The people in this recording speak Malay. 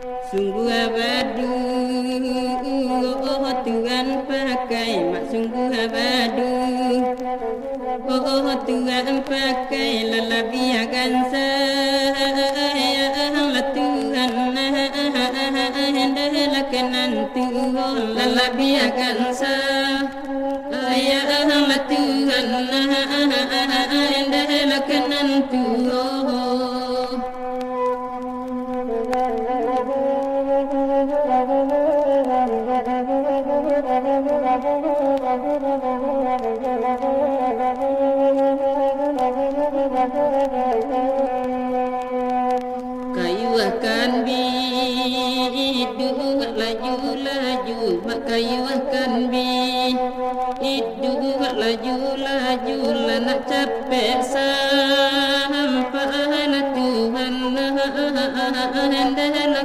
Sungguh abadu, oh Tuhan pakai, mak sungguh abadu. Oh Tuhan pakai lalabiakan saya lah Tuhan hendak kenantu lalabiakan saya lah Tuhan hendak kenantu. Kayu akan bidu laju-laju, mak kayu akan bidu laju-laju, lah nak capek saya.